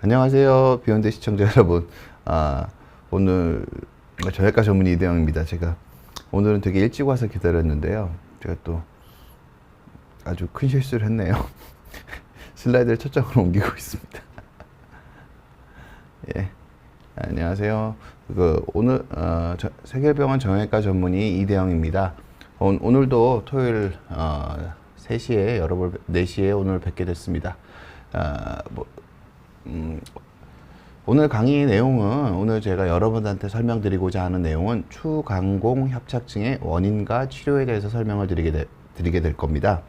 안녕하세요, 비욘드 시청자 여러분. 오늘 저혈과 전문의 이대영입니다. 제가 오늘은 되게 일찍 와서 기다렸는데요. 제가 또 아주 큰 실수를 했네요. 슬라이드를 첫 장으로 옮기고 있습니다. 예, 안녕하세요. 오늘 세계병원 정형외과 전문의 이대영입니다. 오늘도 토요일 3시에 여러분 4시에 오늘 뵙게 됐습니다. 오늘 강의 내용은, 오늘 제가 여러분한테 설명드리고자 하는 내용은 추간공 협착증의 원인과 치료에 대해서 설명을 드리게 될 겁니다.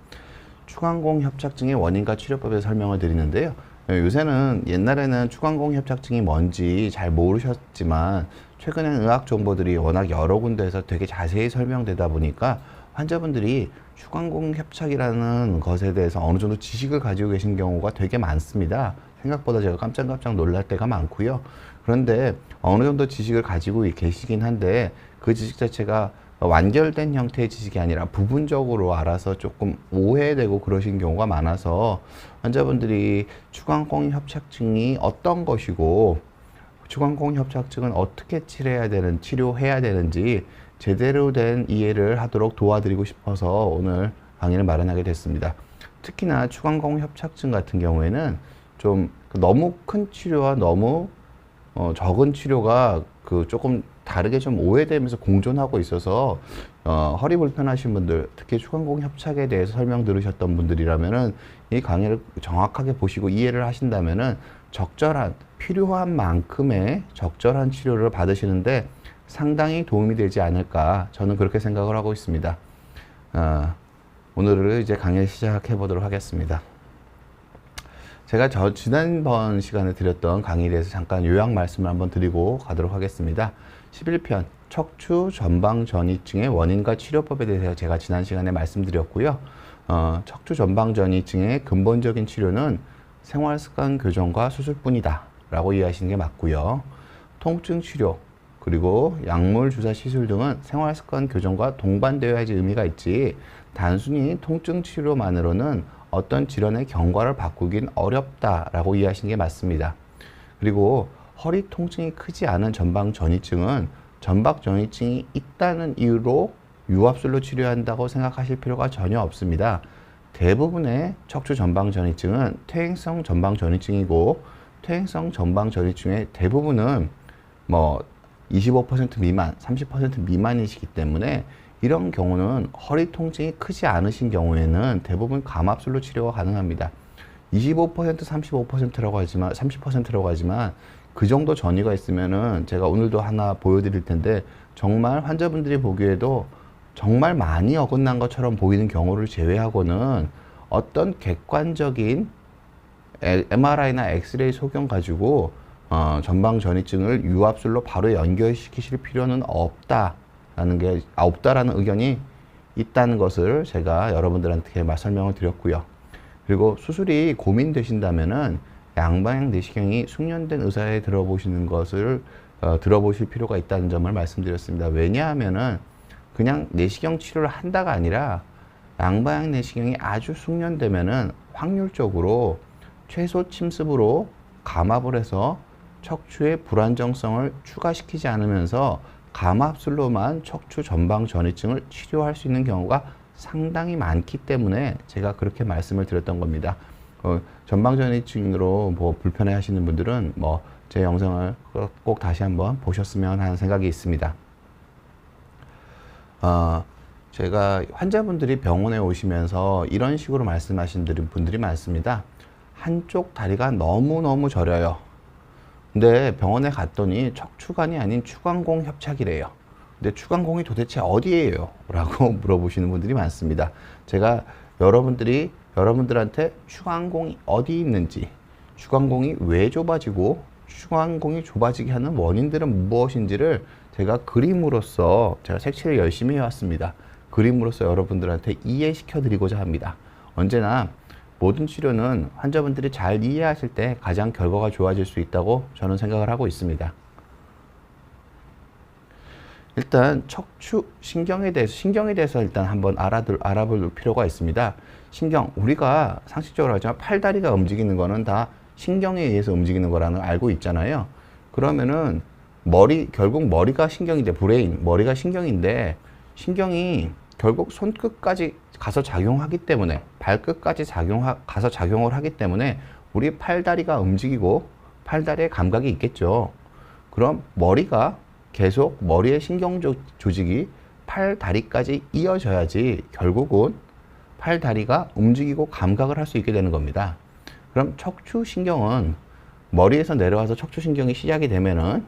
추간공 협착증의 원인과 치료법에 설명을 드리는데요. 요새는, 옛날에는 추간공 협착증이 뭔지 잘 모르셨지만 최근에는 의학 정보들이 워낙 여러 군데에서 되게 자세히 설명되다 보니까 환자분들이 추간공 협착이라는 것에 대해서 어느 정도 지식을 가지고 계신 경우가 되게 많습니다. 생각보다 제가 깜짝깜짝 놀랄 때가 많고요. 그런데 어느 정도 지식을 가지고 계시긴 한데 그 지식 자체가 완결된 형태의 지식이 아니라 부분적으로 알아서 조금 오해되고 그러신 경우가 많아서 환자분들이 추간공 협착증이 어떤 것이고 추간공 협착증은 어떻게 치료해야 되는지 제대로 된 이해를 하도록 도와드리고 싶어서 오늘 강의를 마련하게 됐습니다. 특히나 추간공 협착증 같은 경우에는 좀 너무 큰 치료와 너무 적은 치료가 조금 다르게 좀 오해되면서 공존하고 있어서 허리 불편하신 분들, 특히 추간공 협착에 대해서 설명 들으셨던 분들이라면은 이 강의를 정확하게 보시고 이해를 하신다면은 필요한 만큼의 적절한 치료를 받으시는데 상당히 도움이 되지 않을까, 저는 그렇게 생각을 하고 있습니다. 오늘은 이제 강의를 시작해 보도록 하겠습니다. 제가 지난번 시간에 드렸던 강의에 대해서 잠깐 요약 말씀을 한번 드리고 가도록 하겠습니다. 11편 척추 전방 전이증의 원인과 치료법에 대해서 제가 지난 시간에 말씀드렸고요. 척추 전방 전이증의 근본적인 치료는 생활습관 교정과 수술뿐이다 라고 이해하시는 게 맞고요. 통증 치료 그리고 약물 주사 시술 등은 생활습관 교정과 동반되어야지 의미가 있지, 단순히 통증 치료만으로는 어떤 질환의 경과를 바꾸긴 어렵다라고 이해하시는 게 맞습니다. 그리고 허리 통증이 크지 않은 전방 전이증은 전방 전이증이 있다는 이유로 유압술로 치료한다고 생각하실 필요가 전혀 없습니다. 대부분의 척추 전방 전이증은 퇴행성 전방 전이증이고, 퇴행성 전방 전이증의 대부분은 25% 미만, 30% 미만이시기 때문에 이런 경우는 허리 통증이 크지 않으신 경우에는 대부분 감압술로 치료가 가능합니다. 25%, 35%라고 하지만, 30%라고 하지만 그 정도 전이가 있으면은 제가 오늘도 하나 보여드릴 텐데 정말 환자분들이 보기에도 정말 많이 어긋난 것처럼 보이는 경우를 제외하고는 어떤 객관적인 MRI나 엑스레이 소견 가지고 전방 전이증을 유압술로 바로 연결시키실 필요는 없다라는 의견이 있다는 것을 제가 여러분들한테 설명을 드렸고요. 그리고 수술이 고민되신다면은 양방향 내시경이 숙련된 의사에 들어보시는 것을 들어보실 필요가 있다는 점을 말씀드렸습니다. 왜냐하면은 그냥 내시경 치료를 한다가 아니라 양방향 내시경이 아주 숙련되면은 확률적으로 최소 침습으로 감압을 해서 척추의 불안정성을 추가시키지 않으면서 감압술로만 척추 전방 전이증을 치료할 수 있는 경우가 상당히 많기 때문에 제가 그렇게 말씀을 드렸던 겁니다. 전방 전이증으로 불편해 하시는 분들은 제 영상을 꼭 다시 한번 보셨으면 하는 생각이 있습니다. 제가 환자분들이 병원에 오시면서 이런 식으로 말씀하시는 분들이 많습니다. 한쪽 다리가 너무너무 저려요. 근데 병원에 갔더니 척추관이 아닌 추간공 협착이래요. 근데 추간공이 도대체 어디예요? 라고 물어보시는 분들이 많습니다. 제가 여러분들한테 추간공이 어디 있는지, 추간공이 왜 좁아지고 추간공이 좁아지게 하는 원인들은 무엇인지를 제가 그림으로써, 제가 색칠을 열심히 해왔습니다. 그림으로써 여러분들한테 이해시켜 드리고자 합니다. 언제나 모든 치료는 환자분들이 잘 이해하실 때 가장 결과가 좋아질 수 있다고 저는 생각을 하고 있습니다. 일단 척추 신경에 대해서 일단 한번 알아볼 필요가 있습니다. 신경, 우리가 상식적으로 하지만 팔다리가 움직이는 거는 다 신경에 의해서 움직이는 거라는 걸 알고 있잖아요. 그러면은 결국 머리가 신경인데, 브레인, 머리가 신경인데, 신경이 결국 손끝까지 가서 작용하기 때문에, 발끝까지 가서 작용을 하기 때문에 우리 팔다리가 움직이고 팔다리에 감각이 있겠죠. 그럼 머리가 계속 머리의 신경 조직이 팔다리까지 이어져야지 결국은 팔다리가 움직이고 감각을 할 수 있게 되는 겁니다. 그럼 척추신경은 머리에서 내려와서 척추신경이 시작이 되면은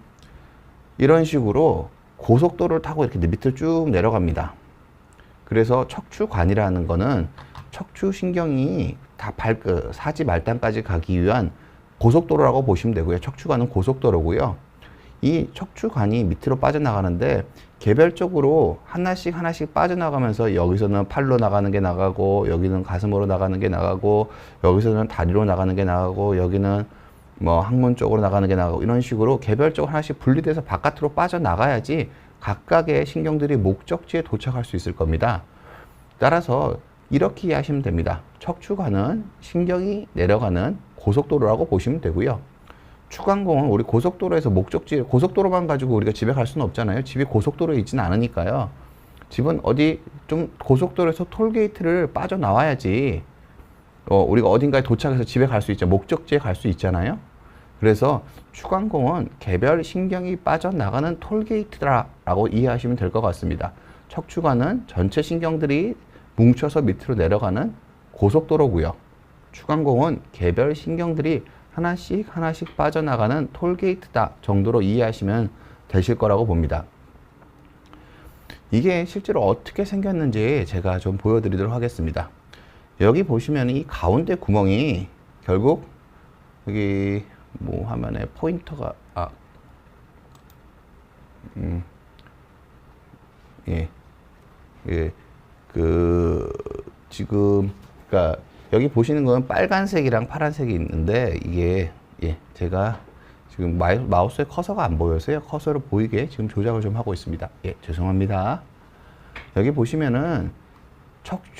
이런 식으로 고속도로를 타고 이렇게 밑으로 쭉 내려갑니다. 그래서 척추관이라는 거는 척추신경이 다 사지 말단까지 가기 위한 고속도로라고 보시면 되고요. 척추관은 고속도로고요. 이 척추관이 밑으로 빠져나가는데 개별적으로 하나씩 빠져나가면서 여기서는 팔로 나가는 게 나가고, 여기는 가슴으로 나가는 게 나가고, 여기서는 다리로 나가는 게 나가고, 여기는 뭐 항문 쪽으로 나가는 게 나가고, 이런 식으로 개별적으로 하나씩 분리돼서 바깥으로 빠져나가야지 각각의 신경들이 목적지에 도착할 수 있을 겁니다. 따라서 이렇게 이해하시면 됩니다. 척추관은 신경이 내려가는 고속도로라고 보시면 되고요. 추간공은 우리 고속도로에서 목적지, 고속도로만 가지고 우리가 집에 갈 수는 없잖아요. 집이 고속도로에 있지는 않으니까요. 집은 어디 좀 고속도로에서 톨게이트를 빠져나와야지 우리가 어딘가에 도착해서 집에 갈 수 있죠. 목적지에 갈 수 있잖아요. 그래서 추간공은 개별 신경이 빠져나가는 톨게이트라고 이해하시면 될 것 같습니다. 척추관은 전체 신경들이 뭉쳐서 밑으로 내려가는 고속도로고요. 추간공은 개별 신경들이 하나씩 빠져나가는 톨게이트다 정도로 이해하시면 되실 거라고 봅니다. 이게 실제로 어떻게 생겼는지 제가 좀 보여드리도록 하겠습니다. 여기 보시면 이 가운데 구멍이 결국 여기 뭐 화면에 포인터가 지금 그러니까 여기 보시는 건 빨간색이랑 파란색이 있는데 이게 제가 지금 마우스의 커서가 안 보여서요. 커서를 보이게 지금 조작을 좀 하고 있습니다. 죄송합니다. 여기 보시면은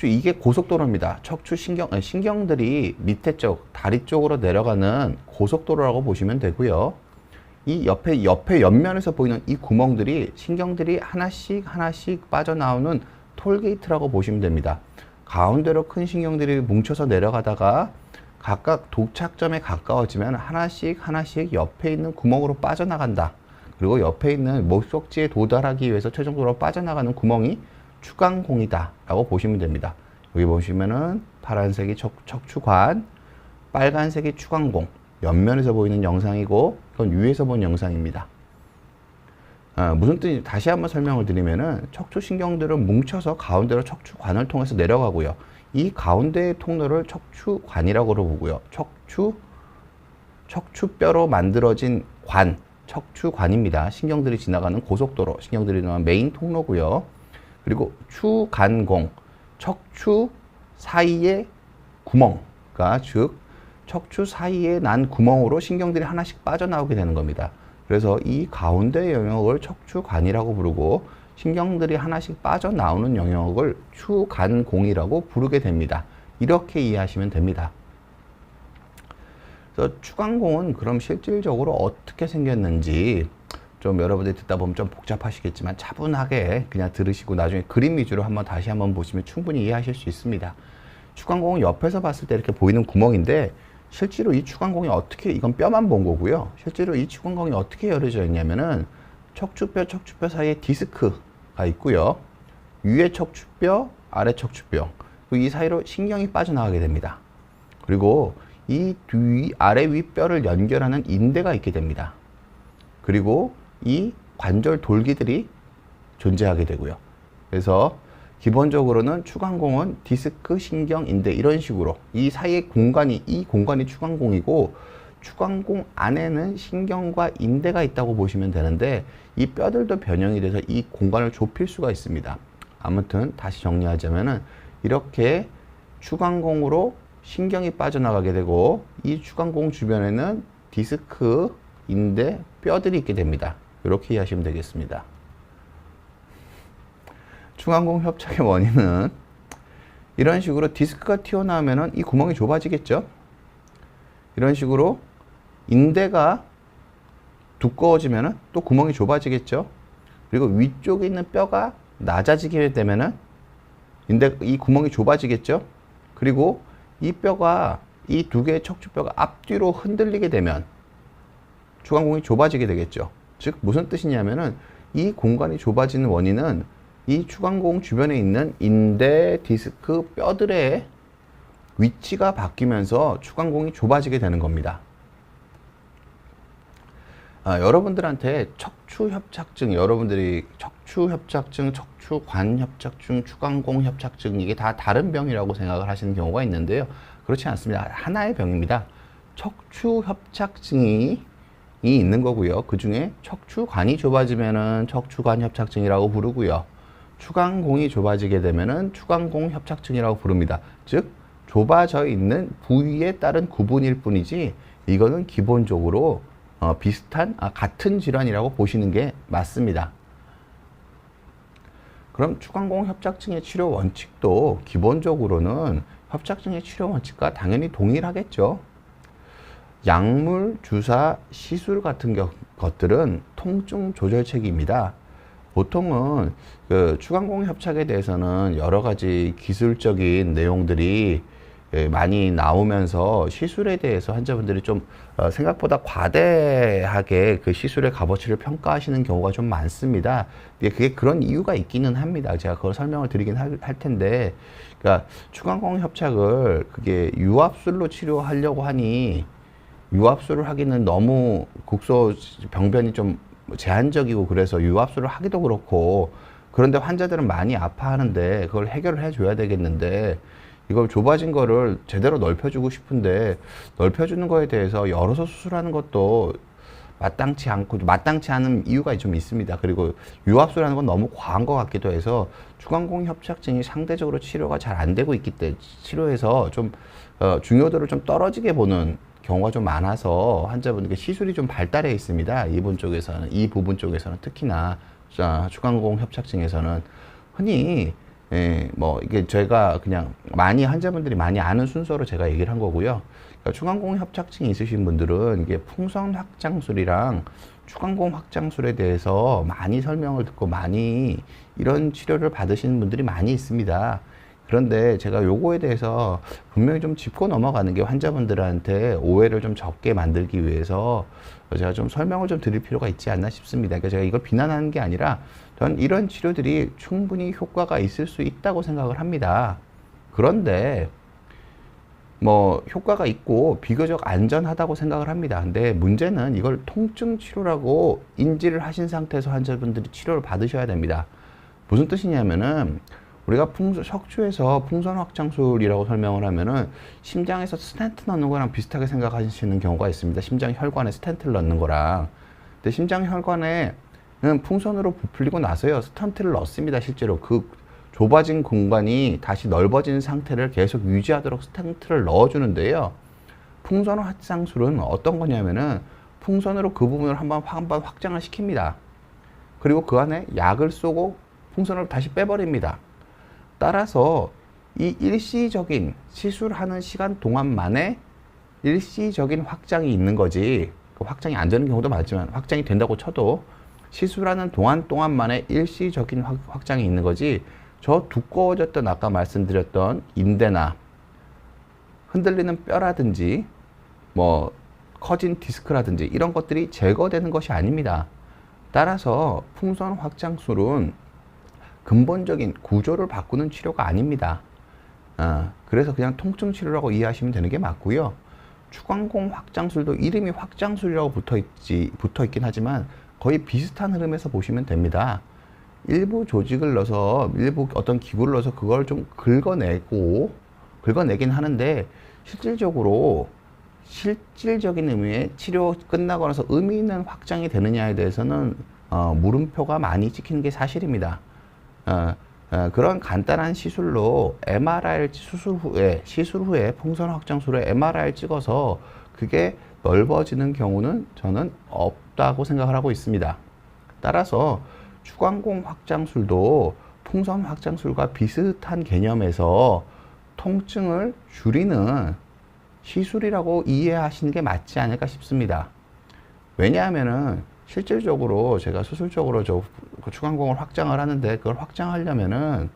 이게 고속도로입니다. 신경들이 밑에 쪽, 다리 쪽으로 내려가는 고속도로라고 보시면 되고요. 이 옆에 옆면에서 보이는 이 구멍들이 신경들이 하나씩 빠져나오는 톨게이트라고 보시면 됩니다. 가운데로 큰 신경들이 뭉쳐서 내려가다가 각각 도착점에 가까워지면 하나씩 옆에 있는 구멍으로 빠져나간다. 그리고 옆에 있는 목적지에 도달하기 위해서 최종적으로 빠져나가는 구멍이 추간공이다 라고 보시면 됩니다. 여기 보시면은 파란색이 척추관, 빨간색이 추간공, 옆면에서 보이는 영상이고 이건 위에서 본 영상입니다. 무슨 뜻인지 다시 한번 설명을 드리면은 척추신경들은 뭉쳐서 가운데로 척추관을 통해서 내려가고요. 이 가운데의 통로를 척추관이라고 보고요. 척추뼈로 만들어진 척추관입니다. 신경들이 지나가는 고속도로, 신경들이 지나가는 메인 통로고요. 그리고 추간공, 척추 사이의 구멍, 즉 척추 사이에 난 구멍으로 신경들이 하나씩 빠져나오게 되는 겁니다. 그래서 이 가운데 영역을 척추관이라고 부르고 신경들이 하나씩 빠져나오는 영역을 추간공이라고 부르게 됩니다. 이렇게 이해하시면 됩니다. 그래서 추간공은 그럼 실질적으로 어떻게 생겼는지 좀 여러분들이 듣다 보면 좀 복잡하시겠지만 차분하게 그냥 들으시고 나중에 그림 위주로 다시 한번 보시면 충분히 이해하실 수 있습니다. 추간공은 옆에서 봤을 때 이렇게 보이는 구멍인데 실제로 이 추간공이 이건 뼈만 본 거고요. 실제로 이 추간공이 어떻게 열어져 있냐면은 척추뼈 사이에 디스크가 있고요. 위에 척추뼈, 아래 척추뼈. 이 사이로 신경이 빠져나가게 됩니다. 그리고 이 아래 윗뼈를 연결하는 인대가 있게 됩니다. 그리고 이 관절 돌기들이 존재하게 되고요. 그래서 기본적으로는 추간공은 디스크, 신경, 인대 이런 식으로 이 사이의 공간이 추간공이고 추간공 안에는 신경과 인대가 있다고 보시면 되는데 이 뼈들도 변형이 돼서 이 공간을 좁힐 수가 있습니다. 아무튼 다시 정리하자면은 이렇게 추간공으로 신경이 빠져나가게 되고 이 추간공 주변에는 디스크, 인대, 뼈들이 있게 됩니다. 이렇게 이해하시면 되겠습니다. 추간공 협착의 원인은 이런 식으로 디스크가 튀어나오면은 이 구멍이 좁아지겠죠. 이런 식으로 인대가 두꺼워지면은 또 구멍이 좁아지겠죠. 그리고 위쪽에 있는 뼈가 낮아지게 되면은 이 구멍이 좁아지겠죠. 그리고 이 뼈가 이 두 개의 척추뼈가 앞뒤로 흔들리게 되면 추간공이 좁아지게 되겠죠. 즉 무슨 뜻이냐면은 이 공간이 좁아지는 원인은 이 추간공 주변에 있는 인대, 디스크, 뼈들의 위치가 바뀌면서 추간공이 좁아지게 되는 겁니다. 여러분들한테 척추협착증, 여러분들이 척추협착증, 척추관협착증, 추간공협착증 이게 다 다른 병이라고 생각을 하시는 경우가 있는데요. 그렇지 않습니다. 하나의 병입니다. 척추협착증이 있는 거고요. 그 중에 척추관이 좁아지면은 척추관협착증이라고 부르고요. 추간공이 좁아지게 되면은 추간공협착증이라고 부릅니다. 즉 좁아져 있는 부위에 따른 구분일 뿐이지 이거는 기본적으로 같은 질환이라고 보시는 게 맞습니다. 그럼 추간공 협착증의 치료 원칙도 기본적으로는 협착증의 치료 원칙과 당연히 동일하겠죠. 약물, 주사, 시술 같은 것들은 통증 조절책입니다. 보통은 그 추간공 협착에 대해서는 여러 가지 기술적인 내용들이 많이 나오면서 시술에 대해서 환자분들이 좀 생각보다 과대하게 그 시술의 값어치를 평가하시는 경우가 좀 많습니다. 그게 그런 이유가 있기는 합니다. 제가 그걸 설명을 드리긴 할 텐데, 그러니까 추간공 협착을 그게 유압술로 치료하려고 하니 유압술을 하기는 너무 국소 병변이 좀 제한적이고 그래서 유압술을 하기도 그렇고, 그런데 환자들은 많이 아파하는데 그걸 해결을 해줘야 되겠는데 이걸 좁아진 거를 제대로 넓혀주고 싶은데 넓혀주는 거에 대해서 열어서 수술하는 것도 마땅치 않은 이유가 좀 있습니다. 그리고 유압술하는 건 너무 과한 것 같기도 해서 추간공 협착증이 상대적으로 치료가 잘 안 되고 있기 때문에 치료에서 좀 중요도를 좀 떨어지게 보는 경우가 좀 많아서 환자분들께 시술이 좀 발달해 있습니다. 이 부분 쪽에서는 특히나 추간공 협착증에서는 흔히 이게 제가 그냥 환자분들이 많이 아는 순서로 제가 얘기를 한 거고요. 그러니까 추간공 협착증이 있으신 분들은 이게 풍선 확장술이랑 추간공 확장술에 대해서 많이 설명을 듣고 많이 이런 치료를 받으시는 분들이 많이 있습니다. 그런데 제가 요거에 대해서 분명히 좀 짚고 넘어가는 게 환자분들한테 오해를 좀 적게 만들기 위해서 제가 좀 설명을 좀 드릴 필요가 있지 않나 싶습니다. 그러니까 제가 이걸 비난하는 게 아니라 전 이런 치료들이 충분히 효과가 있을 수 있다고 생각을 합니다. 그런데 효과가 있고 비교적 안전하다고 생각을 합니다. 근데 문제는 이걸 통증 치료라고 인지를 하신 상태에서 환자분들이 치료를 받으셔야 됩니다. 무슨 뜻이냐면은 우리가 척추에서 풍선 확장술이라고 설명을 하면은 심장에서 스텐트 넣는 거랑 비슷하게 생각하시는 경우가 있습니다. 심장 혈관에 스텐트를 넣는 거랑. 근데 심장 혈관에는 풍선으로 부풀리고 나서요 스텐트를 넣습니다. 실제로 그 좁아진 공간이 다시 넓어진 상태를 계속 유지하도록 스텐트를 넣어주는데요. 풍선 확장술은 어떤 거냐면은 풍선으로 그 부분을 한번 확장을 시킵니다. 그리고 그 안에 약을 쏘고 풍선을 다시 빼버립니다. 따라서 이 일시적인 시술하는 시간 동안만에 일시적인 확장이 있는 거지, 그 확장이 안 되는 경우도 많지만 확장이 된다고 쳐도 시술하는 동안만에 일시적인 확장이 있는 거지, 저 두꺼워졌던 아까 말씀드렸던 인대나 흔들리는 뼈라든지 커진 디스크라든지 이런 것들이 제거되는 것이 아닙니다. 따라서 풍선 확장술은 근본적인 구조를 바꾸는 치료가 아닙니다. 그래서 그냥 통증 치료라고 이해하시면 되는 게 맞고요. 추간공 확장술도 이름이 확장술이라고 붙어 있긴 하지만 거의 비슷한 흐름에서 보시면 됩니다. 일부 조직을 넣어서 일부 어떤 기구를 넣어서 그걸 좀 긁어내긴 하는데 실질적인 의미의 치료 끝나고 나서 의미 있는 확장이 되느냐에 대해서는 물음표가 많이 찍히는 게 사실입니다. 그런 간단한 시술로 MRI 시술 후에 풍선 확장술에 MRI를 찍어서 그게 넓어지는 경우는 저는 없다고 생각을 하고 있습니다. 따라서 추간공 확장술도 풍선 확장술과 비슷한 개념에서 통증을 줄이는 시술이라고 이해하시는 게 맞지 않을까 싶습니다. 왜냐하면은 실질적으로 제가 수술적으로 추간공을 확장을 하는데, 그걸 확장하려면은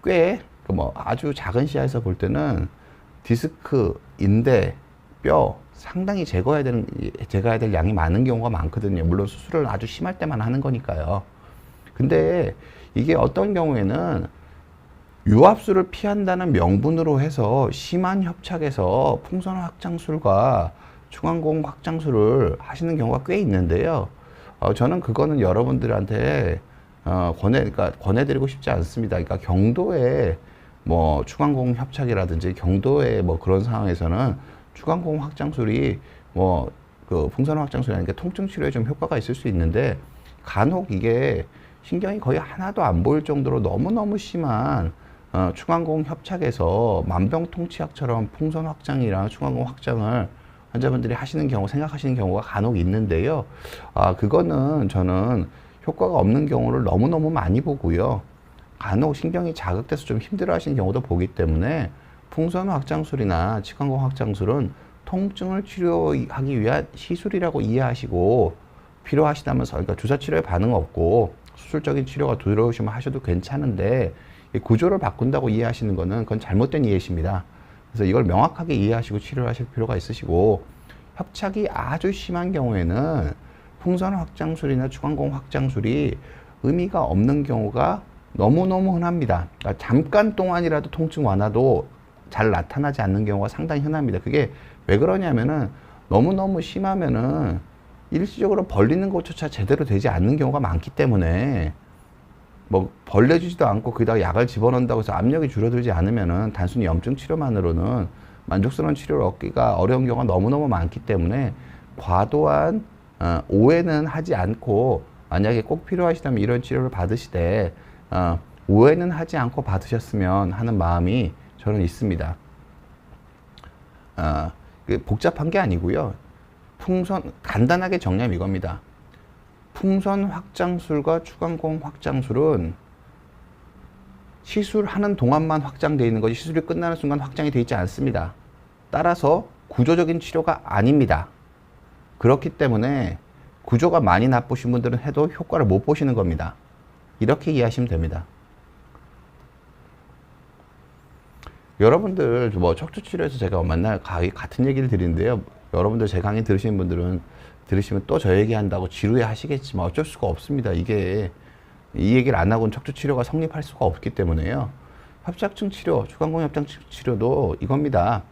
꽤 뭐 아주 작은 시야에서 볼 때는 디스크, 인대, 뼈 상당히 제거해야 될 양이 많은 경우가 많거든요. 물론 수술을 아주 심할 때만 하는 거니까요. 근데 이게 어떤 경우에는 유압수를 피한다는 명분으로 해서 심한 협착에서 풍선 확장술과 추간공 확장술을 하시는 경우가 꽤 있는데요. 저는 그거는 여러분들한테 그러니까 권해드리고 싶지 않습니다. 그러니까 경도에 뭐 추간공 협착이라든지 경도의 뭐 그런 상황에서는 추간공 확장술이 뭐 그 풍선 확장술이라는 게 통증 치료에 좀 효과가 있을 수 있는데, 간혹 이게 신경이 거의 하나도 안 보일 정도로 너무너무 심한 추간공 협착에서 만병통치약처럼 풍선 확장이랑 추간공 확장을 환자분들이 생각하시는 경우가 간혹 있는데요. 그거는 저는 효과가 없는 경우를 너무너무 많이 보고요. 간혹 신경이 자극돼서 좀 힘들어 하시는 경우도 보기 때문에 풍선 확장술이나 치간공 확장술은 통증을 치료하기 위한 시술이라고 이해하시고, 필요하시다면서, 그러니까 주사 치료에 반응 없고 수술적인 치료가 들어오시면 하셔도 괜찮은데, 구조를 바꾼다고 이해하시는 거는 그건 잘못된 이해십니다. 그래서 이걸 명확하게 이해하시고 치료를 하실 필요가 있으시고, 협착이 아주 심한 경우에는 풍선 확장술이나 추간공 확장술이 의미가 없는 경우가 너무너무 흔합니다. 그러니까 잠깐 동안이라도 통증 완화도 잘 나타나지 않는 경우가 상당히 흔합니다. 그게 왜 그러냐면은 너무너무 심하면은 일시적으로 벌리는 것조차 제대로 되지 않는 경우가 많기 때문에, 뭐 벌려주지도 않고 거기다가 약을 집어넣는다고 해서 압력이 줄어들지 않으면은 단순히 염증 치료만으로는 만족스러운 치료를 얻기가 어려운 경우가 너무너무 많기 때문에, 과도한 오해는 하지 않고, 만약에 꼭 필요하시다면 이런 치료를 받으시되 오해는 하지 않고 받으셨으면 하는 마음이 저는 있습니다. 복잡한 게 아니고요. 간단하게 정리하면 이겁니다. 풍선 확장술과 추간공 확장술은 시술하는 동안만 확장되어 있는 거지, 시술이 끝나는 순간 확장이 되어 있지 않습니다. 따라서 구조적인 치료가 아닙니다. 그렇기 때문에 구조가 많이 나쁘신 분들은 해도 효과를 못 보시는 겁니다. 이렇게 이해하시면 됩니다. 여러분들 뭐 척추치료에서 제가 맨날 같은 얘기를 드리는데요. 여러분들 제 강의 들으시는 분들은 들으시면 또 저 얘기한다고 지루해 하시겠지만 어쩔 수가 없습니다. 이게 이 얘기를 안 하고는 척추치료가 성립할 수가 없기 때문에요. 협착증 치료, 추간공 협착증 치료도 이겁니다.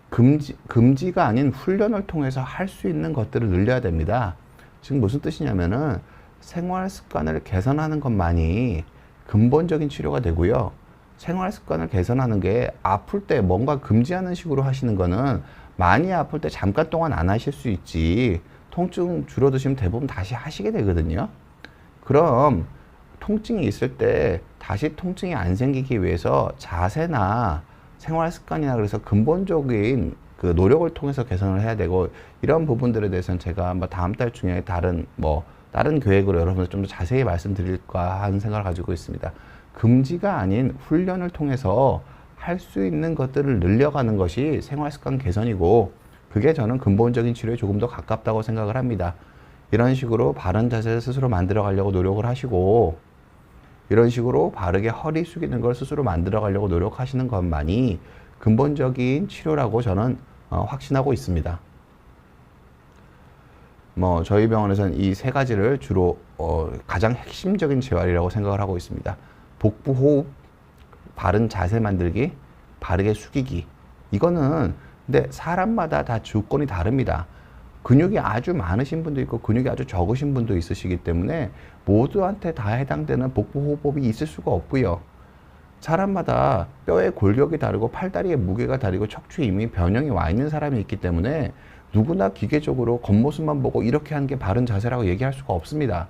금지가 아닌 훈련을 통해서 할 수 있는 것들을 늘려야 됩니다. 지금 무슨 뜻이냐면은 생활 습관을 개선하는 것만이 근본적인 치료가 되고요. 생활 습관을 개선하는 게 아플 때 뭔가 금지하는 식으로 하시는 거는 많이 아플 때 잠깐 동안 안 하실 수 있지, 통증 줄어드시면 대부분 다시 하시게 되거든요. 그럼 통증이 있을 때 다시 통증이 안 생기기 위해서 자세나 생활 습관이나 그래서 근본적인 그 노력을 통해서 개선을 해야 되고, 이런 부분들에 대해서는 제가 다음 달 중에 다른 계획으로 여러분들 좀 더 자세히 말씀드릴까 하는 생각을 가지고 있습니다. 금지가 아닌 훈련을 통해서 할 수 있는 것들을 늘려가는 것이 생활 습관 개선이고, 그게 저는 근본적인 치료에 조금 더 가깝다고 생각을 합니다. 이런 식으로 바른 자세를 스스로 만들어 가려고 노력을 하시고, 이런 식으로 바르게 허리 숙이는 걸 스스로 만들어 가려고 노력하시는 것만이 근본적인 치료라고 저는 확신하고 있습니다. 뭐 저희 병원에서는 이 세 가지를 주로 가장 핵심적인 재활이라고 생각을 하고 있습니다. 복부 호흡, 바른 자세 만들기, 바르게 숙이기. 이거는 근데 사람마다 다 조건이 다릅니다. 근육이 아주 많으신 분도 있고 근육이 아주 적으신 분도 있으시기 때문에 모두한테 다 해당되는 복부 호흡법이 있을 수가 없고요. 사람마다 뼈의 골격이 다르고 팔다리의 무게가 다르고 척추에 이미 변형이 와 있는 사람이 있기 때문에 누구나 기계적으로 겉모습만 보고 이렇게 하는 게 바른 자세라고 얘기할 수가 없습니다.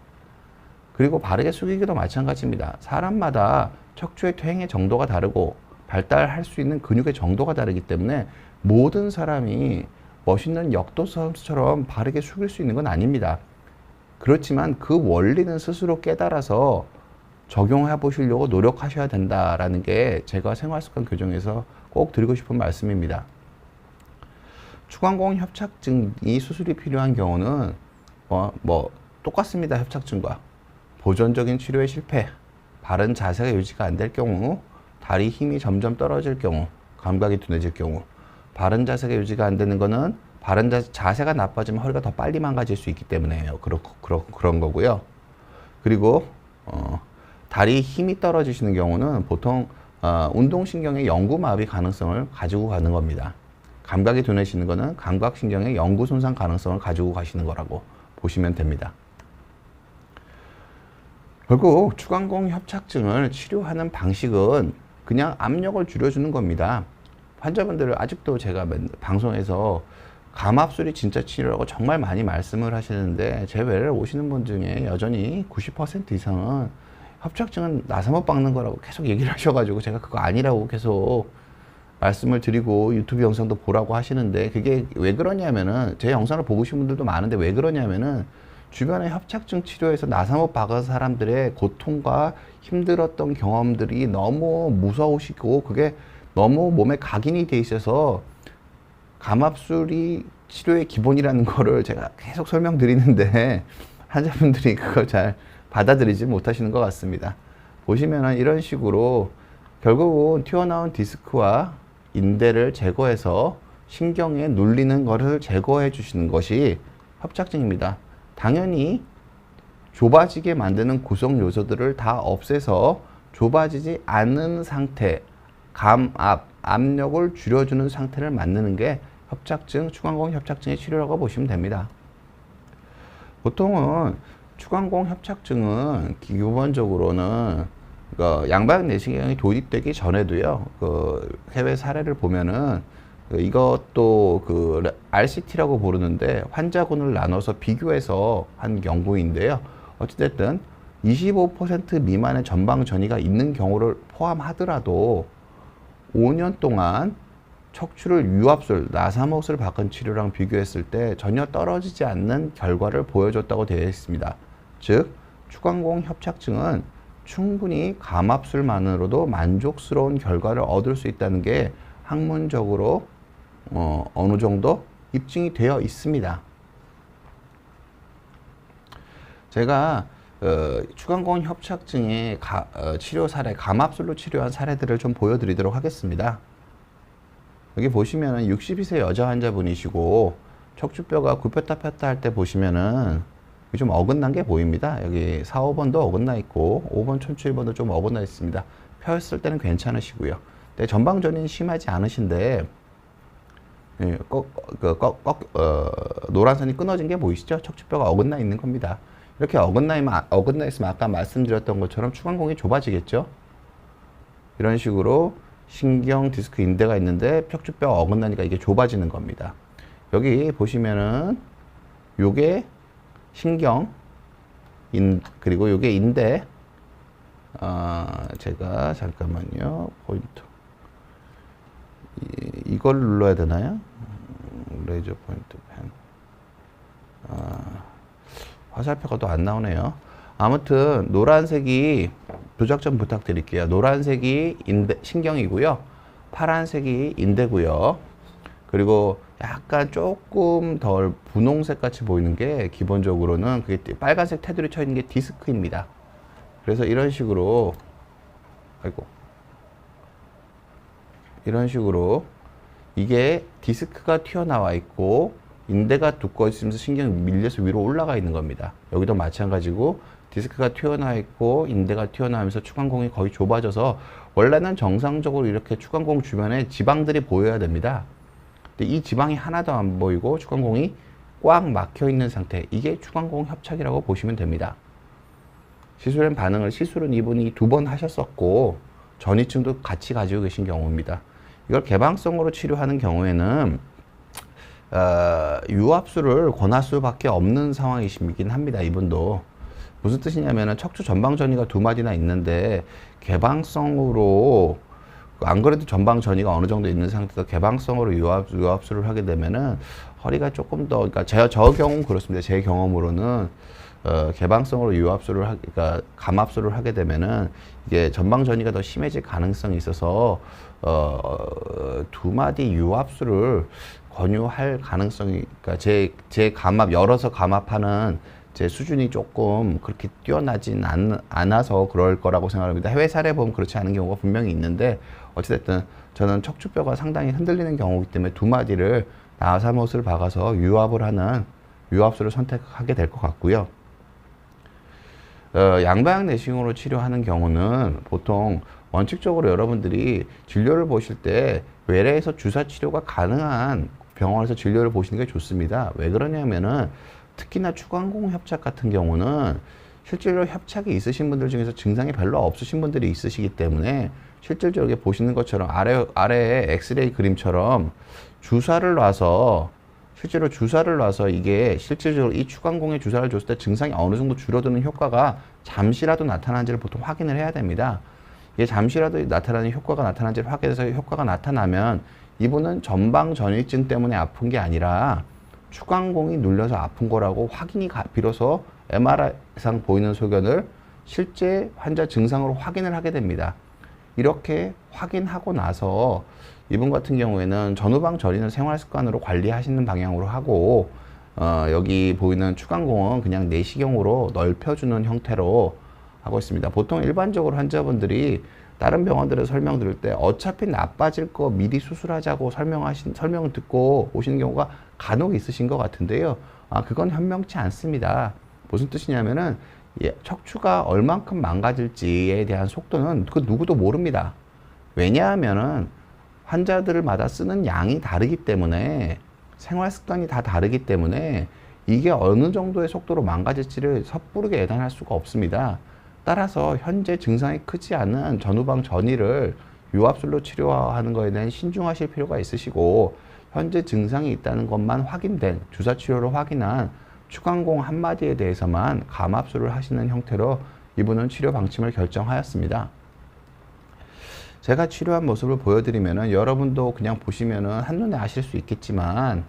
그리고 바르게 숙이기도 마찬가지입니다. 사람마다 척추의 퇴행의 정도가 다르고 발달할 수 있는 근육의 정도가 다르기 때문에 모든 사람이 멋있는 역도 선수처럼 바르게 숙일 수 있는 건 아닙니다. 그렇지만 그 원리는 스스로 깨달아서 적용해 보시려고 노력하셔야 된다라는 게 제가 생활습관 교정에서 꼭 드리고 싶은 말씀입니다. 추간공 협착증이 수술이 필요한 경우는 뭐 똑같습니다. 협착증과 보존적인 치료의 실패, 바른 자세가 유지가 안 될 경우, 다리 힘이 점점 떨어질 경우, 감각이 둔해질 경우, 바른 자세가 유지가 안 되는 거는 바른 자세가 나빠지면 허리가 더 빨리 망가질 수 있기 때문에요. 그런 거고요. 그리고 다리 힘이 떨어지시는 경우는 보통 운동신경의 영구마비 가능성을 가지고 가는 겁니다. 감각이 둔해지는 거는 감각신경의 영구 손상 가능성을 가지고 가시는 거라고 보시면 됩니다. 결국 추간공 협착증을 치료하는 방식은 그냥 압력을 줄여주는 겁니다. 환자분들을 아직도 제가 방송에서 감압술이 진짜 치료라고 정말 많이 말씀을 하시는데 제 외래를 오시는 분 중에 여전히 90% 이상은 협착증은 나사못 박는 거라고 계속 얘기를 하셔가지고 제가 그거 아니라고 계속 말씀을 드리고 유튜브 영상도 보라고 하시는데 그게 왜 그러냐면은 제 영상을 보고 계신 분들도 많은데 왜 그러냐면은 주변에 협착증 치료에서 나사못 박은 사람들의 고통과 힘들었던 경험들이 너무 무서우시고 그게 너무 몸에 각인이 돼 있어서 감압술이 치료의 기본이라는 거를 제가 계속 설명드리는데 환자분들이 그걸 잘 받아들이지 못하시는 것 같습니다. 보시면은 이런 식으로 결국은 튀어나온 디스크와 인대를 제거해서 신경에 눌리는 것을 제거해 주시는 것이 협착증입니다. 당연히 좁아지게 만드는 구성 요소들을 다 없애서 좁아지지 않은 상태, 감압, 압력을 줄여주는 상태를 만드는 게 협착증, 추간공 협착증의 치료라고 보시면 됩니다. 보통은 추간공 협착증은 기본적으로는 양방 내시경이 도입되기 전에도요, 해외 사례를 보면은 이것도 RCT라고 부르는데 환자군을 나눠서 비교해서 한 연구인데요. 어찌됐든 25% 미만의 전방 전이가 있는 경우를 포함하더라도 5년 동안 척추를 유압술, 나사못을 박은 치료랑 비교했을 때 전혀 떨어지지 않는 결과를 보여줬다고 되어 있습니다. 즉, 추간공 협착증은 충분히 감압술만으로도 만족스러운 결과를 얻을 수 있다는 게 학문적으로 어느 정도 입증이 되어 있습니다. 제가 추간공 협착증의 치료 사례, 감압술로 치료한 사례들을 좀 보여드리도록 하겠습니다. 여기 보시면은 62세 여자 환자분이시고 척추뼈가 굽혔다 폈다 할 때 보시면은 좀 어긋난 게 보입니다. 여기 4, 5번도 어긋나 있고 5번 척추 1번도 좀 어긋나 있습니다. 폈을 때는 괜찮으시고요. 근데 전방전이는 심하지 않으신데 노란 선이 끊어진 게 보이시죠? 척추뼈가 어긋나 있는 겁니다. 이렇게 어긋나 있으면 아까 말씀드렸던 것처럼 추간공이 좁아지겠죠? 이런 식으로 신경, 디스크, 인대가 있는데 척추뼈가 어긋나니까 이게 좁아지는 겁니다. 여기 보시면은 요게 신경, 그리고 요게 인대. 제가 잠깐만요. 포인트. 이걸 눌러야 되나요? 레이저 포인트 펜. 화살표가 또 안 나오네요. 아무튼 노란색이 조작 좀 부탁드릴게요. 노란색이 신경이고요. 파란색이 인대고요. 그리고 약간 조금 덜 분홍색 같이 보이는 게 기본적으로는 그게 빨간색 테두리 쳐 있는 게 디스크입니다. 그래서 이런 식으로 이런 식으로 이게 디스크가 튀어나와 있고 인대가 두꺼워지면서 신경이 밀려서 위로 올라가 있는 겁니다. 여기도 마찬가지고 디스크가 튀어나와 있고 인대가 튀어나오면서 추간공이 거의 좁아져서 원래는 정상적으로 이렇게 추간공 주변에 지방들이 보여야 됩니다. 근데 이 지방이 하나도 안 보이고 추간공이 꽉 막혀 있는 상태, 이게 추간공 협착이라고 보시면 됩니다. 시술엔 시술은 이분이 2번 하셨었고 전이증도 같이 가지고 계신 경우입니다. 이걸 개방성으로 치료하는 경우에는 유압술을 권할 수밖에 없는 상황이시긴 합니다. 이분도 무슨 뜻이냐면은 척추 전방 전이가 2마디나 있는데 개방성으로 안 그래도 전방 전이가 어느 정도 있는 상태에서 개방성으로 유압술을 하게 되면은 허리가 조금 더, 그러니까 저 경우는 그렇습니다. 제 경험으로는 개방성으로 그러니까 감압술을 하게 되면은 이게 전방 전이가 더 심해질 가능성이 있어서 2마디 유압술을 권유할 가능성이, 그러니까 제 감압, 열어서 감압하는 제 수준이 조금 그렇게 뛰어나진 않아서 그럴 거라고 생각합니다. 해외 사례 보면 그렇지 않은 경우가 분명히 있는데, 어찌됐든 저는 척추뼈가 상당히 흔들리는 경우이기 때문에 두 마디를 나사못을 박아서 유압을 하는 유압술을 선택하게 될 것 같고요. 양방향 내시경으로 치료하는 경우는 보통 원칙적으로 여러분들이 진료를 보실 때 외래에서 주사 치료가 가능한 병원에서 진료를 보시는 게 좋습니다. 왜 그러냐면은 특히나 추간공 협착 같은 경우는 실제로 협착이 있으신 분들 중에서 증상이 별로 없으신 분들이 있으시기 때문에 실질적으로 보시는 것처럼 아래에 엑스레이 그림처럼 주사를 놔서 실제로 주사를 놔서 이게 실질적으로 이 추간공에 주사를 줬을 때 증상이 어느 정도 줄어드는 효과가 잠시라도 나타나는지를 보통 확인을 해야 됩니다. 이게 잠시라도 나타나는 효과가 나타나는지를 확인해서 효과가 나타나면 이분은 전방전이증 때문에 아픈 게 아니라 추간공이 눌려서 아픈 거라고 확인이 비로소 MRI상 보이는 소견을 실제 환자 증상으로 확인을 하게 됩니다. 이렇게 확인하고 나서 이분 같은 경우에는 전후방 저리는 생활 습관으로 관리하시는 방향으로 하고, 여기 보이는 추간공은 그냥 내시경으로 넓혀주는 형태로 하고 있습니다. 보통 일반적으로 환자분들이 다른 병원들에서 설명 들을 때 어차피 나빠질 거 미리 수술하자고 설명을 듣고 오시는 경우가 간혹 있으신 것 같은데요. 그건 현명치 않습니다. 무슨 뜻이냐면은 척추가 얼만큼 망가질지에 대한 속도는 그 누구도 모릅니다. 왜냐하면은 환자들마다 쓰는 양이 다르기 때문에, 생활 습관이 다 다르기 때문에 이게 어느 정도의 속도로 망가질지를 섣부르게 예단할 수가 없습니다. 따라서 현재 증상이 크지 않은 전후방 전이를 유압술로 치료하는 것에 대한 신중하실 필요가 있으시고, 현재 증상이 있다는 것만 확인된, 주사 치료로 확인한 추간공 한 마디에 대해서만 감압술을 하시는 형태로 이분은 치료 방침을 결정하였습니다. 제가 치료한 모습을 보여드리면은 여러분도 그냥 보시면은 한눈에 아실 수 있겠지만,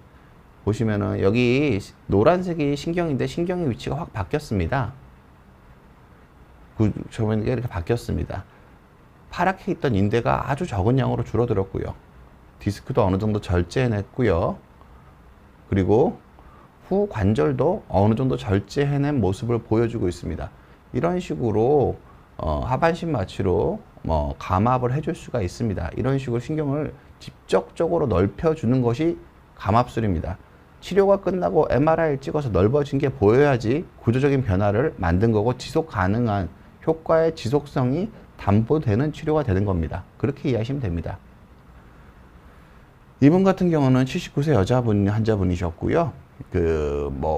보시면은 여기 노란색이 신경인데 신경의 위치가 확 바뀌었습니다. 저번에 이렇게 바뀌었습니다. 파랗게 있던 인대가 아주 적은 양으로 줄어들었고요. 디스크도 어느 정도 절제해냈고요. 그리고 후 관절도 어느 정도 절제해낸 모습을 보여주고 있습니다. 이런 식으로 하반신 마취로 감압을 해줄 수가 있습니다. 이런 식으로 신경을 직접적으로 넓혀주는 것이 감압술입니다. 치료가 끝나고 MRI를 찍어서 넓어진 게 보여야지 구조적인 변화를 만든 거고 지속 가능한 효과의 지속성이 담보되는 치료가 되는 겁니다. 그렇게 이해하시면 됩니다. 이분 같은 경우는 79세 환자분이셨고요.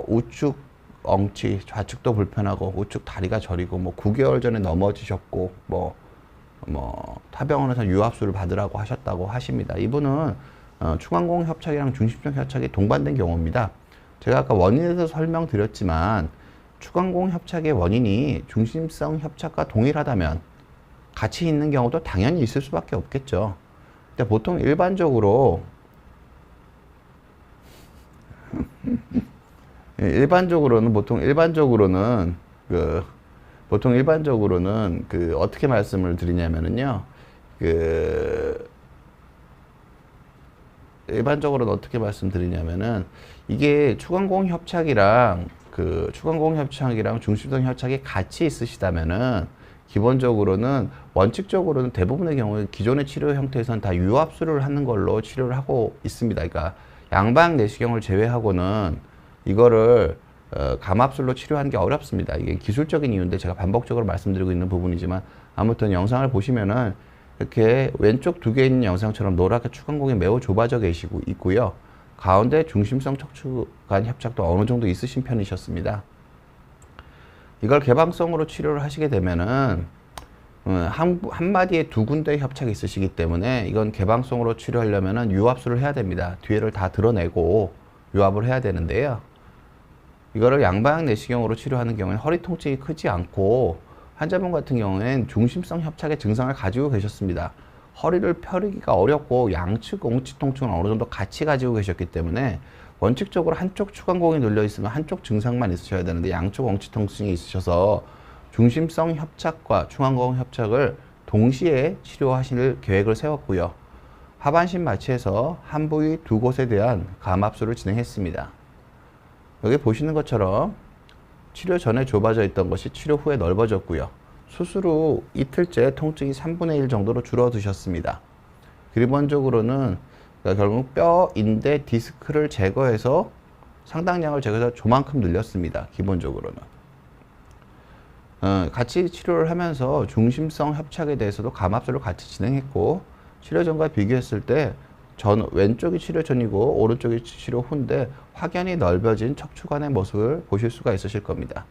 우측 엉치, 좌측도 불편하고 우측 다리가 저리고 9개월 전에 넘어지셨고 타병원에서 유압술을 받으라고 하셨다고 하십니다. 이분은 추간공 협착이랑 중심성 협착이 동반된 경우입니다. 제가 아까 원인에 대해서 설명드렸지만 추간공 협착의 원인이 중심성 협착과 동일하다면 같이 있는 경우도 당연히 있을 수밖에 없겠죠. 근데 보통 일반적으로는 어떻게 말씀을 드리냐면은요. 일반적으로는 어떻게 말씀드리냐면은 이게 추간공 협착이랑 중심성 협착이 같이 있으시다면은 기본적으로는 원칙적으로는 대부분의 경우에 기존의 치료 형태에서는 다 유압술을 하는 걸로 치료를 하고 있습니다. 그러니까 양방 내시경을 제외하고는 이거를 감압술로 치료하는 게 어렵습니다. 이게 기술적인 이유인데 제가 반복적으로 말씀드리고 있는 부분이지만, 아무튼 영상을 보시면은 이렇게 왼쪽 두 개 있는 영상처럼 노랗게 추간공이 매우 좁아져 있고요. 가운데 중심성 척추 간 협착도 어느 정도 있으신 편이셨습니다. 이걸 개방성으로 치료를 하시게 되면은 한 마디에 두 군데 협착이 있으시기 때문에 이건 개방성으로 치료하려면은 유압술을 해야 됩니다. 뒤에를 다 드러내고 유압을 해야 되는데요. 이거를 양방향 내시경으로 치료하는 경우에는 허리 통증이 크지 않고, 환자분 같은 경우에는 중심성 협착의 증상을 가지고 계셨습니다. 허리를 펴기가 어렵고 양측 엉치 통증을 어느 정도 같이 가지고 계셨기 때문에 원칙적으로 한쪽 추간공이 눌려 있으면 한쪽 증상만 있으셔야 되는데 양쪽 엉치 통증이 있으셔서 중심성 협착과 추간공 협착을 동시에 치료하실 계획을 세웠고요. 하반신 마취에서 한 부위 두 곳에 대한 감압술을 진행했습니다. 여기 보시는 것처럼 치료 전에 좁아져 있던 것이 치료 후에 넓어졌고요. 수술 후 이틀째 통증이 3분의 1 정도로 줄어드셨습니다. 기본적으로는 그러니까 결국 뼈, 인대, 디스크를 제거해서 상당량을 제거해서 조만큼 늘렸습니다. 기본적으로는. 같이 치료를 하면서 중심성 협착에 대해서도 감압술을 같이 진행했고, 치료 전과 비교했을 때 왼쪽이 치료 전이고 오른쪽이 치료 후인데 확연히 넓어진 척추관의 모습을 보실 수가 있으실 겁니다.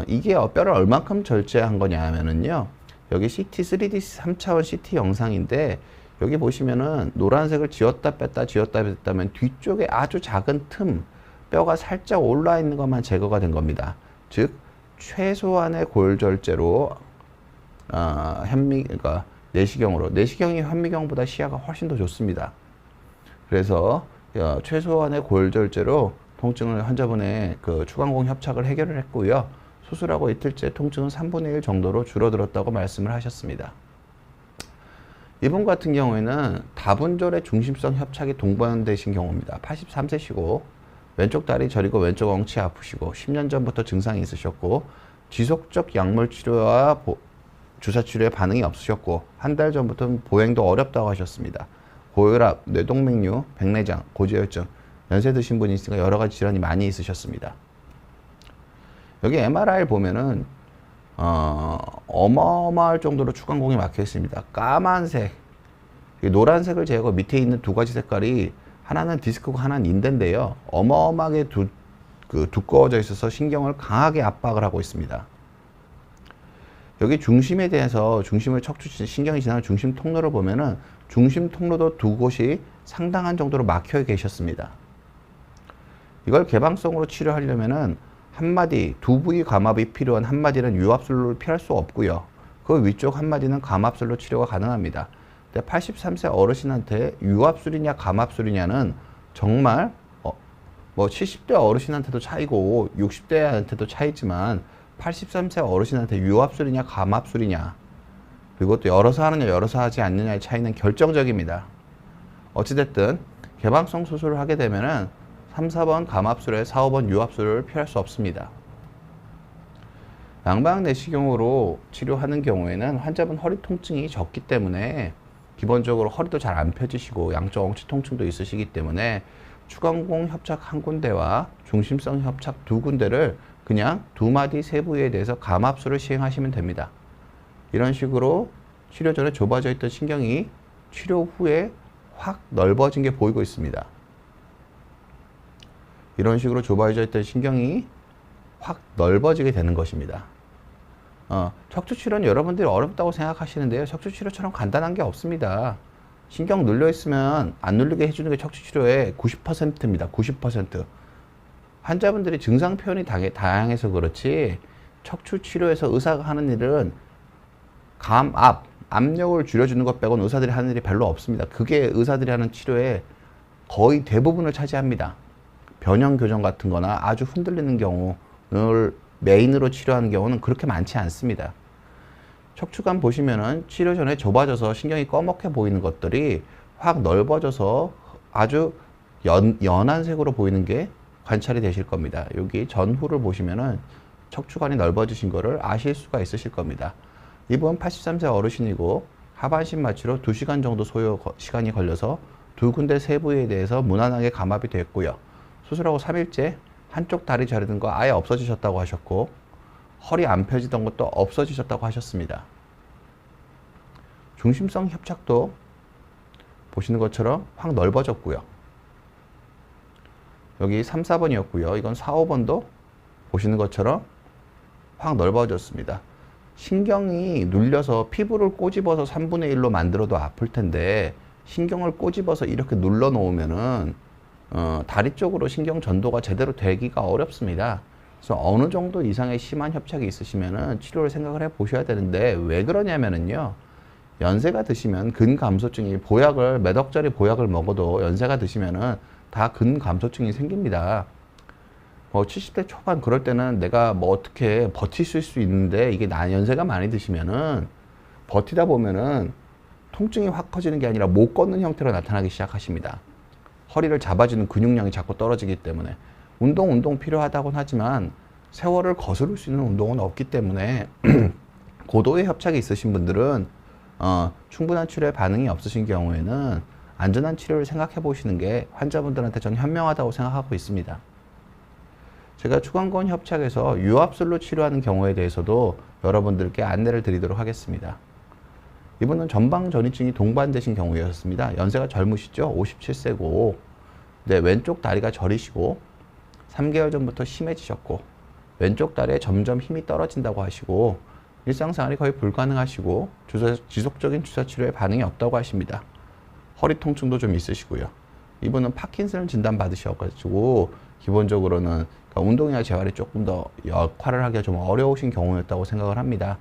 이게 뼈를 얼만큼 절제한 거냐 하면은요, 여기 CT, 3D 3차원 CT 영상인데, 여기 보시면은 노란색을 지웠다 뺐다 지웠다 뺐다면 뒤쪽에 아주 작은 틈, 뼈가 살짝 올라 있는 것만 제거가 된 겁니다. 즉 최소한의 골절제로 그러니까 내시경이 현미경보다 시야가 훨씬 더 좋습니다. 그래서 최소한의 골절제로 통증을 환자분의 그 추간공 협착을 해결을 했고요. 수술하고 이틀째 통증은 3분의 1 정도로 줄어들었다고 말씀을 하셨습니다. 이분 같은 경우에는 다분절의 중심성 협착이 동반되신 경우입니다. 83세시고 왼쪽 다리 저리고 왼쪽 엉치 아프시고 10년 전부터 증상이 있으셨고 지속적 약물 치료와 주사 치료에 반응이 없으셨고 한 달 전부터 보행도 어렵다고 하셨습니다. 고혈압, 뇌동맥류, 백내장, 고지혈증, 연세 드신 분이 있으니까 여러 가지 질환이 많이 있으셨습니다. 여기 MRI 보면은 어마어마할 정도로 추간공이 막혀 있습니다. 까만색, 노란색을 제외하고 밑에 있는 두 가지 색깔이 하나는 디스크고 하나는 인대인데요. 어마어마하게 두꺼워져 있어서 신경을 강하게 압박을 하고 있습니다. 여기 중심에 대해서 중심을 신경이 지나는 중심 통로를 보면은 중심 통로도 두 곳이 상당한 정도로 막혀 계셨습니다. 이걸 개방성으로 치료하려면은 두 부위 감압이 필요한 한마디는 유압술로 피할 수 없고요. 그 위쪽 한마디는 감압술로 치료가 가능합니다. 근데 83세 어르신한테 유압술이냐 감압술이냐는 정말 뭐 70대 어르신한테도 차이고 60대한테도 차이지만 83세 어르신한테 유압술이냐 감압술이냐, 그리고 또 열어서 하느냐 열어서 하지 않느냐의 차이는 결정적입니다. 어찌됐든 개방성 수술을 하게 되면은 3, 4번 감압술에 4, 5번 유압술을 피할 수 없습니다. 양방 내시경으로 치료하는 경우에는 환자분 허리 통증이 적기 때문에 기본적으로 허리도 잘 안 펴지시고 양쪽 엉치 통증도 있으시기 때문에 추간공 협착 한 군데와 중심성 협착 두 군데를 그냥 두 마디 세 부위에 대해서 감압술을 시행하시면 됩니다. 이런 식으로 치료 전에 좁아져 있던 신경이 치료 후에 확 넓어진 게 보이고 있습니다. 이런 식으로 좁아져 있던 신경이 확 넓어지게 되는 것입니다. 척추치료는 여러분들이 어렵다고 생각하시는데요. 척추치료처럼 간단한 게 없습니다. 신경 눌려 있으면 안 눌리게 해주는 게 척추치료의 90%입니다. 90%. 환자분들이 증상 표현이 다양해서 그렇지 척추치료에서 의사가 하는 일은 압력을 줄여주는 것 빼고는 의사들이 하는 일이 별로 없습니다. 그게 의사들이 하는 치료의 거의 대부분을 차지합니다. 변형 교정 같은 거나 아주 흔들리는 경우를 메인으로 치료하는 경우는 그렇게 많지 않습니다. 척추관 보시면은 치료 전에 좁아져서 신경이 꺼멓게 보이는 것들이 확 넓어져서 아주 연한 색으로 보이는 게 관찰이 되실 겁니다. 여기 전후를 보시면은 척추관이 넓어지신 거를 아실 수가 있으실 겁니다. 이분 83세 어르신이고 하반신 마취로 2시간 정도 시간이 걸려서 두 군데 세 부위에 대해서 무난하게 감압이 됐고요. 수술하고 3일째 한쪽 다리 저리던 거 아예 없어지셨다고 하셨고 허리 안 펴지던 것도 없어지셨다고 하셨습니다. 중심성 협착도 보시는 것처럼 확 넓어졌고요. 여기 3, 4번이었고요. 이건 4, 5번도 보시는 것처럼 확 넓어졌습니다. 신경이 눌려서 피부를 꼬집어서 3분의 1로 만들어도 아플 텐데 신경을 꼬집어서 이렇게 눌러 놓으면은 다리 쪽으로 신경 전도가 제대로 되기가 어렵습니다. 그래서 어느 정도 이상의 심한 협착이 있으시면은 치료를 생각을 해 보셔야 되는데 왜 그러냐면은요. 연세가 드시면 근감소증이 몇 억짜리 보약을 먹어도 연세가 드시면은 다 근감소증이 생깁니다. 70대 초반 그럴 때는 내가 어떻게 버티실 수 있는데 이게 연세가 많이 드시면은 버티다 보면은 통증이 확 커지는 게 아니라 못 걷는 형태로 나타나기 시작하십니다. 허리를 잡아주는 근육량이 자꾸 떨어지기 때문에 운동 필요하다고는 하지만 세월을 거스를 수 있는 운동은 없기 때문에 고도의 협착이 있으신 분들은 충분한 치료에 반응이 없으신 경우에는 안전한 치료를 생각해 보시는 게 환자분들한테 저는 현명하다고 생각하고 있습니다. 제가 추간근 협착에서 유압술로 치료하는 경우에 대해서도 여러분들께 안내를 드리도록 하겠습니다. 이분은 전방전이증이 동반되신 경우였습니다. 연세가 젊으시죠? 57세고 네, 왼쪽 다리가 저리시고 3개월 전부터 심해지셨고 왼쪽 다리에 점점 힘이 떨어진다고 하시고 일상생활이 거의 불가능하시고 지속적인 주사치료에 반응이 없다고 하십니다. 허리 통증도 좀 있으시고요. 이분은 파킨슨을 진단받으셔가지고 기본적으로는 운동이나 재활이 조금 더 역할을 하기가 좀 어려우신 경우였다고 생각을 합니다.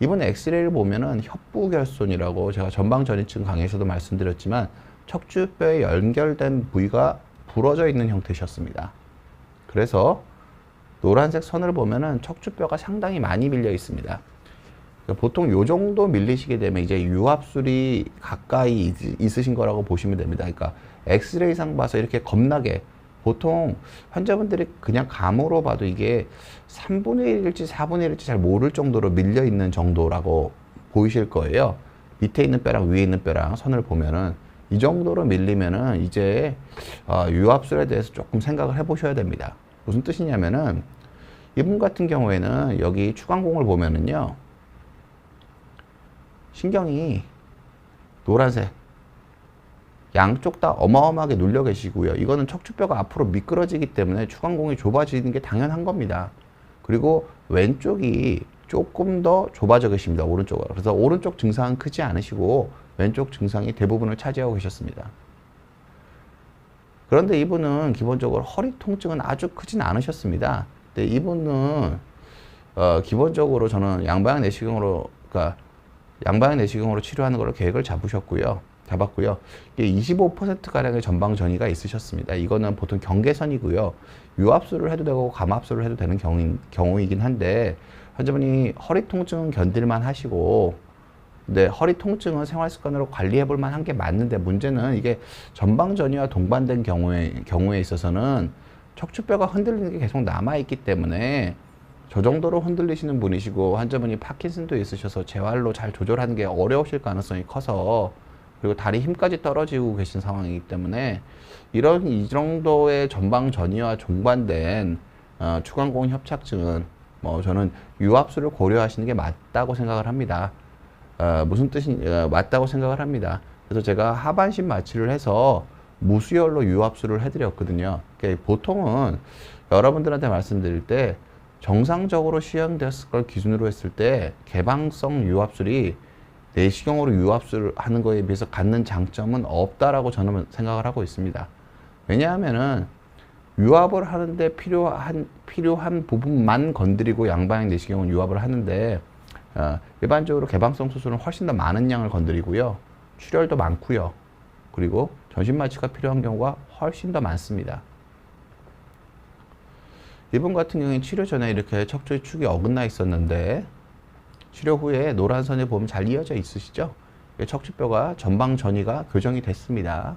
이번 엑스레이를 보면은 협부결손이라고 제가 전방전이증 강의에서도 말씀드렸지만 척추뼈에 연결된 부위가 부러져 있는 형태셨습니다. 그래서 노란색 선을 보면은 척추뼈가 상당히 많이 밀려 있습니다. 보통 요 정도 밀리시게 되면 이제 유압술이 가까이 있으신 거라고 보시면 됩니다. 그러니까 엑스레이상 봐서 이렇게 겁나게 보통 환자분들이 그냥 감으로 봐도 이게 3분의 1일지 4분의 1일지 잘 모를 정도로 밀려 있는 정도라고 보이실 거예요. 밑에 있는 뼈랑 위에 있는 뼈랑 선을 보면은 이 정도로 밀리면은 이제 유압술에 대해서 조금 생각을 해 보셔야 됩니다. 무슨 뜻이냐면은 이분 같은 경우에는 여기 추간공을 보면은요 신경이 노란색 양쪽 다 어마어마하게 눌려 계시고요. 이거는 척추뼈가 앞으로 미끄러지기 때문에 추간공이 좁아지는 게 당연한 겁니다. 그리고 왼쪽이 조금 더 좁아져 계십니다. 오른쪽으로. 그래서 오른쪽 증상은 크지 않으시고 왼쪽 증상이 대부분을 차지하고 계셨습니다. 그런데 이분은 기본적으로 허리 통증은 아주 크진 않으셨습니다. 근데 이분은 기본적으로 저는 양방향 내시경으로 그러니까 양방향 내시경으로 치료하는 걸 계획을 잡았고요. 이게 25%가량의 전방 전이가 있으셨습니다. 이거는 보통 경계선이고요. 유압술을 해도 되고 감압술을 해도 되는 경우이긴 한데 환자분이 허리 통증은 견딜만 하시고 네, 허리 통증은 생활 습관으로 관리해 볼 만한 게 맞는데 문제는 이게 전방 전이와 동반된 경우에 있어서는 척추뼈가 흔들리는 게 계속 남아 있기 때문에 저 정도로 흔들리시는 분이시고 환자분이 파킨슨도 있으셔서 재활로 잘 조절하는 게 어려우실 가능성이 커서 그리고 다리 힘까지 떨어지고 계신 상황이기 때문에 이 정도의 전방 전이와 동반된 추간공 협착증은 저는 유압술을 고려하시는 게 맞다고 생각을 합니다. 무슨 뜻이 맞다고 생각을 합니다. 그래서 제가 하반신 마취를 해서 무수혈로 유압술을 해드렸거든요. 그러니까 보통은 여러분들한테 말씀드릴 때 정상적으로 시행됐을 걸 기준으로 했을 때 개방성 유압술이 내시경으로 유압술을 하는 거에 비해서 갖는 장점은 없다라고 저는 생각을 하고 있습니다. 왜냐하면은 유압을 하는데 필요한 부분만 건드리고 양방향 내시경은 유압을 하는데 일반적으로 개방성 수술은 훨씬 더 많은 양을 건드리고요. 출혈도 많고요. 그리고 전신 마취가 필요한 경우가 훨씬 더 많습니다. 이분 같은 경우에는 치료 전에 이렇게 척추의 축이 어긋나 있었는데 치료 후에 노란 선을 보면 잘 이어져 있으시죠? 척추뼈가 전방 전이가 교정이 됐습니다.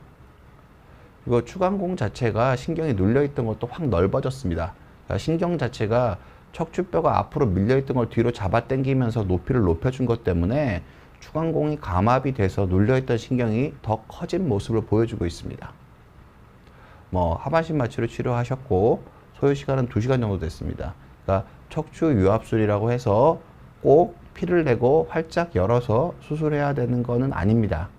그리고 추간공 자체가 신경이 눌려있던 것도 확 넓어졌습니다. 그러니까 신경 자체가 척추뼈가 앞으로 밀려있던 걸 뒤로 잡아당기면서 높이를 높여준 것 때문에 추간공이 감압이 돼서 눌려있던 신경이 더 커진 모습을 보여주고 있습니다. 하반신 마취로 치료하셨고 소요 시간은 2시간 정도 됐습니다. 그러니까 척추 유압술이라고 해서 꼭 피를 내고 활짝 열어서 수술해야 되는 거는 아닙니다.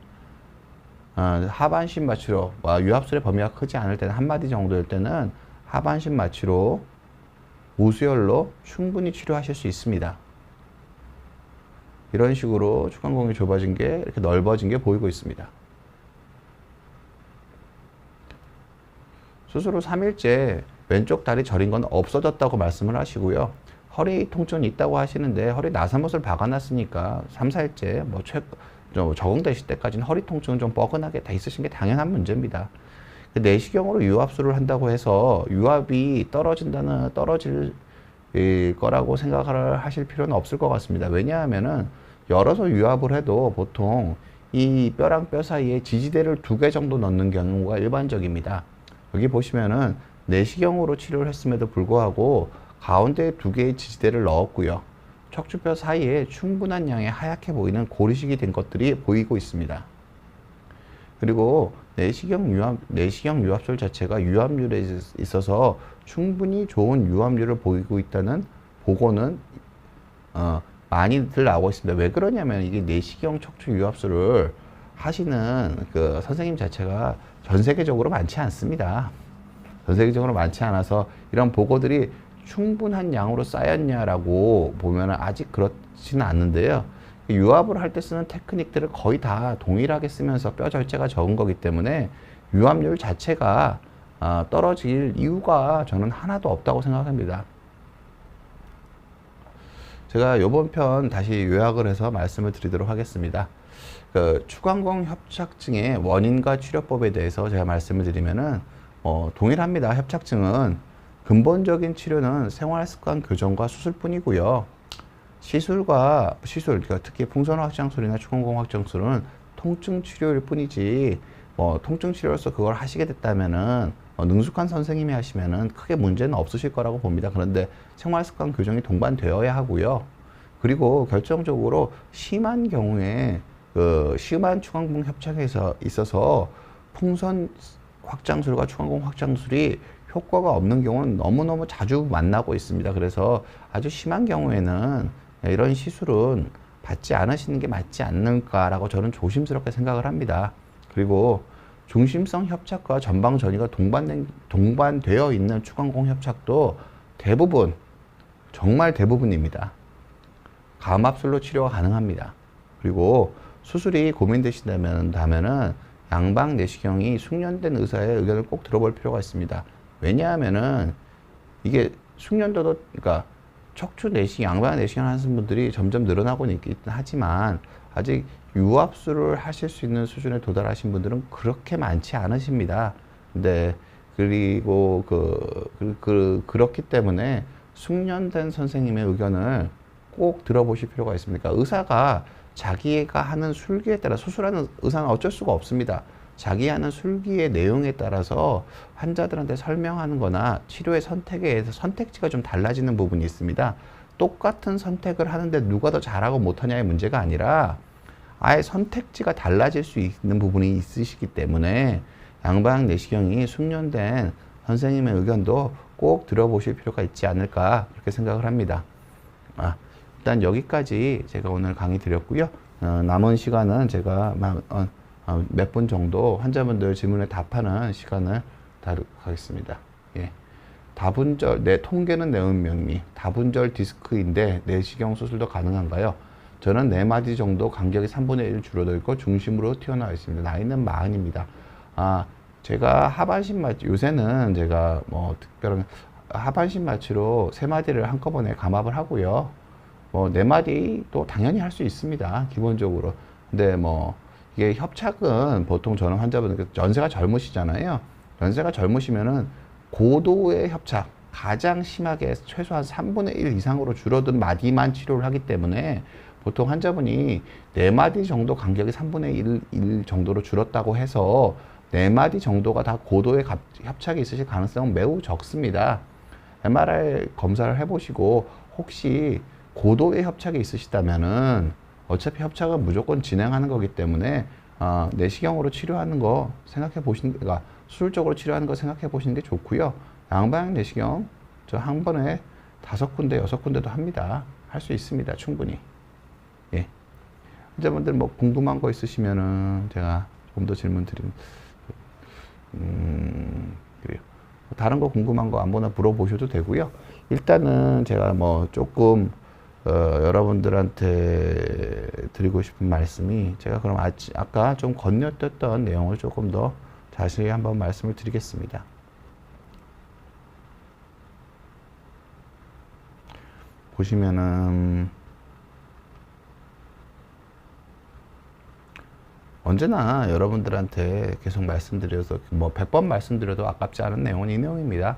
하반신 마취로 유압술의 범위가 크지 않을 때는 한마디 정도일 때는 하반신 마취로 무수혈로 충분히 치료하실 수 있습니다. 이런 식으로 추간공이 좁아진 게 이렇게 넓어진 게 보이고 있습니다. 수술 후 3일째 왼쪽 다리 저린 건 없어졌다고 말씀을 하시고요. 허리 통증이 있다고 하시는데 허리 나사못을 박아놨으니까 3, 4일째 적응되실 때까지는 허리 통증은 좀 뻐근하게 다 있으신 게 당연한 문제입니다. 내시경으로 유압술을 한다고 해서 유압이 떨어질 거라고 생각을 하실 필요는 없을 것 같습니다. 왜냐하면은 열어서 유압을 해도 보통 이 뼈랑 뼈 사이에 지지대를 2개 정도 넣는 경우가 일반적입니다. 여기 보시면은 내시경으로 치료를 했음에도 불구하고 가운데에 2개의 지지대를 넣었고요. 척추뼈 사이에 충분한 양의 하얗게 보이는 고리식이 된 것들이 보이고 있습니다. 그리고 내시경 유압술 자체가 유압률에 있어서 충분히 좋은 유압률을 보이고 있다는 보고는 많이들 나오고 있습니다. 왜 그러냐면 이게 내시경 척추 유압술을 하시는 그 선생님 자체가 전 세계적으로 많지 않습니다. 전 세계적으로 많지 않아서 이런 보고들이 충분한 양으로 쌓였냐라고 보면 아직 그렇지는 않는데요. 유압을 할 때 쓰는 테크닉들을 거의 다 동일하게 쓰면서 뼈 절제가 적은 거기 때문에 유압률 자체가 떨어질 이유가 저는 하나도 없다고 생각합니다. 제가 이번 편 다시 요약을 해서 말씀을 드리도록 하겠습니다. 그 추간공 협착증의 원인과 치료법에 대해서 제가 말씀을 드리면은 동일합니다. 협착증은 근본적인 치료는 생활습관 교정과 수술뿐이고요. 시술, 그러니까 특히 풍선 확장술이나 추간공 확장술은 통증 치료일 뿐이지, 통증 치료로서 그걸 하시게 됐다면은, 능숙한 선생님이 하시면은 크게 문제는 없으실 거라고 봅니다. 그런데 생활습관 교정이 동반되어야 하고요. 그리고 결정적으로 심한 경우에, 심한 추간공 협착에 있어서 풍선 확장술과 추간공 확장술이 효과가 없는 경우는 너무너무 자주 만나고 있습니다. 그래서 아주 심한 경우에는 이런 시술은 받지 않으시는 게 맞지 않을까라고 저는 조심스럽게 생각을 합니다. 그리고 중심성 협착과 전방 전이가 동반되어 있는 추간공 협착도 대부분, 정말 대부분입니다. 감압술로 치료가 가능합니다. 그리고 수술이 고민되신다면은 양방 내시경이 숙련된 의사의 의견을 꼭 들어볼 필요가 있습니다. 왜냐하면은 이게 숙련도도, 그러니까 척추 내시경, 양방 내시경 하시는 분들이 점점 늘어나고 있긴 하지만 아직 유압술을 하실 수 있는 수준에 도달하신 분들은 그렇게 많지 않으십니다. 근데 그리고 그렇기 때문에 숙련된 선생님의 의견을 꼭 들어보실 필요가 있습니다. 의사가 자기가 하는 술기에 따라, 수술하는 의사는 어쩔 수가 없습니다. 자기 하는 술기의 내용에 따라서 환자들한테 설명하는 거나 치료의 선택에 의해서 선택지가 좀 달라지는 부분이 있습니다. 똑같은 선택을 하는데 누가 더 잘하고 못하냐의 문제가 아니라 아예 선택지가 달라질 수 있는 부분이 있으시기 때문에 양방 내시경이 숙련된 선생님의 의견도 꼭 들어보실 필요가 있지 않을까 그렇게 생각을 합니다. 일단 여기까지 제가 오늘 강의 드렸고요. 남은 시간은 제가 몇 분 정도 환자분들 질문에 답하는 시간을 하겠습니다. 예. 다분절, 통계는 내 운명이, 다분절 디스크인데 내시경 수술도 가능한가요? 저는 4마디 정도 간격이 3분의 1 줄어들고 중심으로 튀어나와 있습니다. 나이는 40입니다. 제가 하반신 마취, 요새는 제가 특별한 하반신 마취로 3마디를 한꺼번에 감압을 하고요. 4마디도 당연히 할 수 있습니다. 기본적으로. 근데 이게 협착은 보통 저는 환자분들 연세가 젊으시잖아요. 연세가 젊으시면은 고도의 협착, 가장 심하게 최소한 3분의 1 이상으로 줄어든 마디만 치료를 하기 때문에 보통 환자분이 4마디 정도 간격이 3분의 1 정도로 줄었다고 해서 4마디 정도가 다 고도의 협착이 있으실 가능성은 매우 적습니다. MRI 검사를 해보시고 혹시 고도의 협착이 있으시다면은 어차피 협착은 무조건 진행하는 거기 때문에 내시경으로 치료하는 거 생각해 보시는, 그러니까 수술적으로 치료하는 거 생각해 보시는 게 좋고요. 양방 내시경 저 한 번에 5군데, 6군데도 합니다. 할 수 있습니다. 충분히. 예. 환자분들 궁금한 거 있으시면은 제가 좀 더 질문 드리면 그래요. 다른 거 궁금한 거 아무나 물어보셔도 되고요. 일단은 제가 조금 여러분들한테 드리고 싶은 말씀이, 제가 그럼 아까 좀 건너뛰었던 내용을 조금 더 자세히 한번 말씀을 드리겠습니다. 보시면은 언제나 여러분들한테 계속 말씀드려서 100번 말씀드려도 아깝지 않은 내용은 이 내용입니다.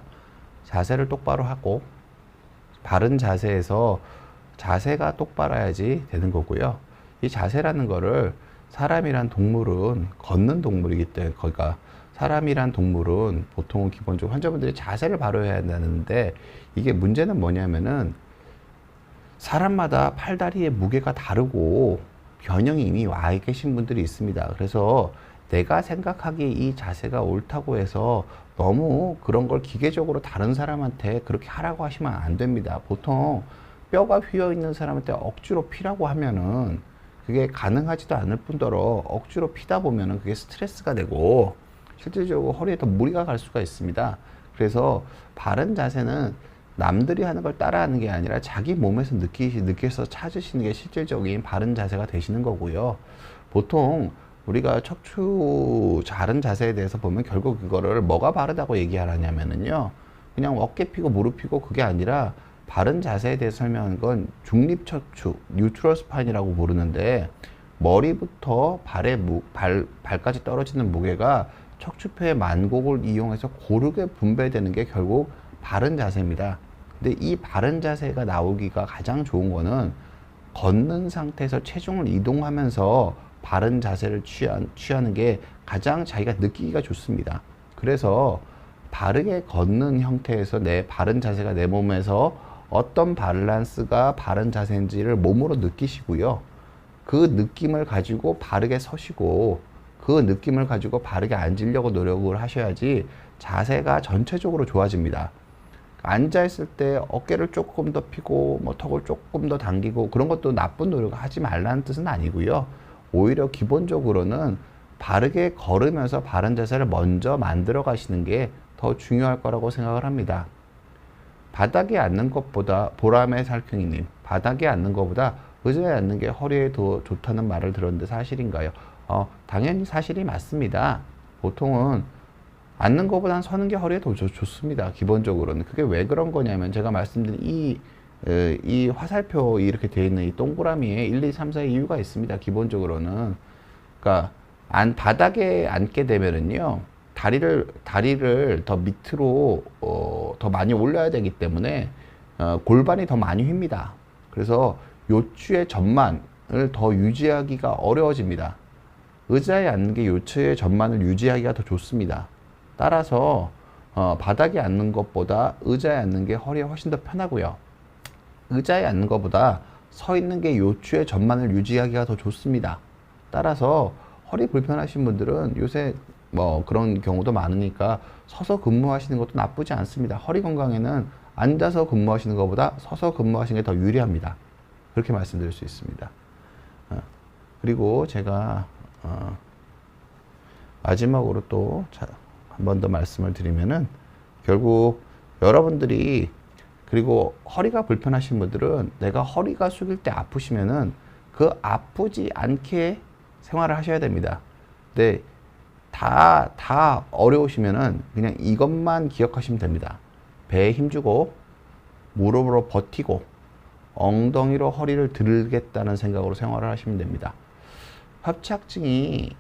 자세를 똑바로 하고 바른 자세에서 자세가 똑바라야지 되는 거고요. 이 자세라는 거를 사람이란 동물은 걷는 동물이기 때문에 거기가 사람이란 동물은 보통 기본적으로 환자분들이 자세를 바로 해야 한다는데 이게 문제는 뭐냐면은 사람마다 팔다리의 무게가 다르고 변형이 이미 와 계신 분들이 있습니다. 그래서 내가 생각하기에 이 자세가 옳다고 해서 너무 그런 걸 기계적으로 다른 사람한테 그렇게 하라고 하시면 안 됩니다. 보통 뼈가 휘어 있는 사람한테 억지로 피라고 하면은 그게 가능하지도 않을 뿐더러 억지로 피다 보면은 그게 스트레스가 되고 실질적으로 허리에 더 무리가 갈 수가 있습니다. 그래서 바른 자세는 남들이 하는 걸 따라하는 게 아니라 자기 몸에서 느껴서 찾으시는 게 실질적인 바른 자세가 되시는 거고요. 보통 우리가 척추 바른 자세에 대해서 보면 결국 그거를 뭐가 바르다고 얘기하냐면은요. 그냥 어깨 피고 무릎 피고 그게 아니라 바른 자세에 대해서 설명하는 건 중립척추, 뉴트럴 스파인이라고 부르는데 머리부터 발까지 떨어지는 무게가 척추뼈의 만곡을 이용해서 고르게 분배되는 게 결국 바른 자세입니다. 근데 이 바른 자세가 나오기가 가장 좋은 거는 걷는 상태에서 체중을 이동하면서 바른 자세를 취하는 게 가장 자기가 느끼기가 좋습니다. 그래서 바르게 걷는 형태에서 내 바른 자세가 내 몸에서 어떤 밸런스가 바른 자세인지를 몸으로 느끼시고요. 그 느낌을 가지고 바르게 서시고 그 느낌을 가지고 바르게 앉으려고 노력을 하셔야지 자세가 전체적으로 좋아집니다. 앉아있을 때 어깨를 조금 더 펴고 뭐 턱을 조금 더 당기고 그런 것도 나쁜 노력을 하지 말라는 뜻은 아니고요. 오히려 기본적으로는 바르게 걸으면서 바른 자세를 먼저 만들어 가시는 게 더 중요할 거라고 생각을 합니다. 바닥에 앉는 것보다 보람의 살쾡이님 바닥에 앉는 것보다 의자에 앉는 게 허리에 더 좋다는 말을 들었는데 사실인가요? 당연히 사실이 맞습니다. 보통은 앉는 것보다는 서는 게 허리에 더 좋습니다. 기본적으로는. 그게 왜 그런 거냐면 제가 말씀드린 이 화살표 이렇게 되어 있는 이 동그라미에 1, 2, 3, 4의 이유가 있습니다. 기본적으로는. 그러니까 바닥에 앉게 되면은요. 다리를 더 밑으로 더 많이 올려야 되기 때문에 골반이 더 많이 휩니다. 그래서 요추의 전만을 더 유지하기가 어려워집니다. 의자에 앉는 게 요추의 전만을 유지하기가 더 좋습니다. 따라서 바닥에 앉는 것보다 의자에 앉는 게 허리에 훨씬 더 편하고요. 의자에 앉는 것보다 서 있는 게 요추의 전만을 유지하기가 더 좋습니다. 따라서 허리 불편하신 분들은 요새 뭐 그런 경우도 많으니까 서서 근무하시는 것도 나쁘지 않습니다. 허리 건강에는 앉아서 근무하시는 것보다 서서 근무하시는 게 더 유리합니다. 그렇게 말씀드릴 수 있습니다. 그리고 제가 마지막으로 또 한 번 더 말씀을 드리면은 결국 여러분들이 그리고 허리가 불편하신 분들은 내가 허리가 숙일 때 아프시면은 그 아프지 않게 생활을 하셔야 됩니다. 근데 다 어려우시면은 그냥 이것만 기억하시면 됩니다. 배에 힘주고 무릎으로 버티고 엉덩이로 허리를 들겠다는 생각으로 생활을 하시면 됩니다. 협착증이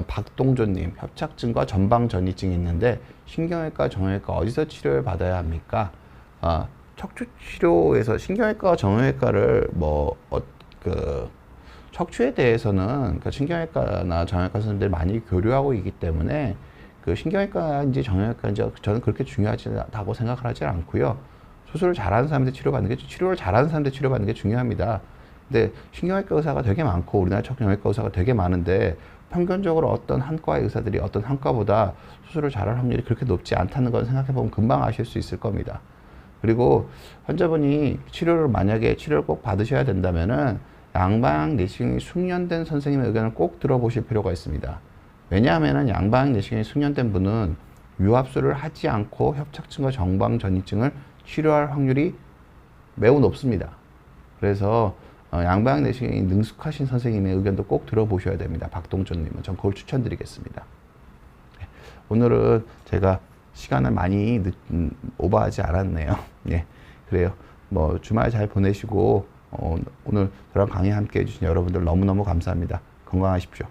박동조님, 협착증과 전방전이증이 있는데 신경외과, 정형외과 어디서 치료를 받아야 합니까? 척추치료에서 신경외과, 정형외과를 척추에 대해서는 그러니까 신경외과나 정형외과 선생님들이 많이 교류하고 있기 때문에 그 신경외과인지 정형외과인지 저는 그렇게 중요하다고 생각을 하지 않고요. 수술을 잘하는 사람들 치료를 잘하는 사람들 치료받는 게 중요합니다. 근데 신경외과 의사가 되게 많고 우리나라 척추정형외과 의사가 되게 많은데 평균적으로 어떤 한 과의 의사들이 어떤 한 과보다 수술을 잘할 확률이 그렇게 높지 않다는 걸 생각해 보면 금방 아실 수 있을 겁니다. 그리고 환자분이 만약에 치료를 꼭 받으셔야 된다면은 양방향 내시경이 숙련된 선생님의 의견을 꼭 들어보실 필요가 있습니다. 왜냐하면은 양방향 내시경이 숙련된 분은 유압수를 하지 않고 협착증과 정방전이증을 치료할 확률이 매우 높습니다. 그래서 양방향 내시경이 능숙하신 선생님의 의견도 꼭 들어보셔야 됩니다. 박동준님은 전 그걸 추천드리겠습니다. 오늘은 제가 시간을 많이 오버하지 않았네요. 예, 그래요. 뭐 주말 잘 보내시고 오늘 저랑 강의 함께 해주신 여러분들 너무너무 감사합니다. 건강하십시오.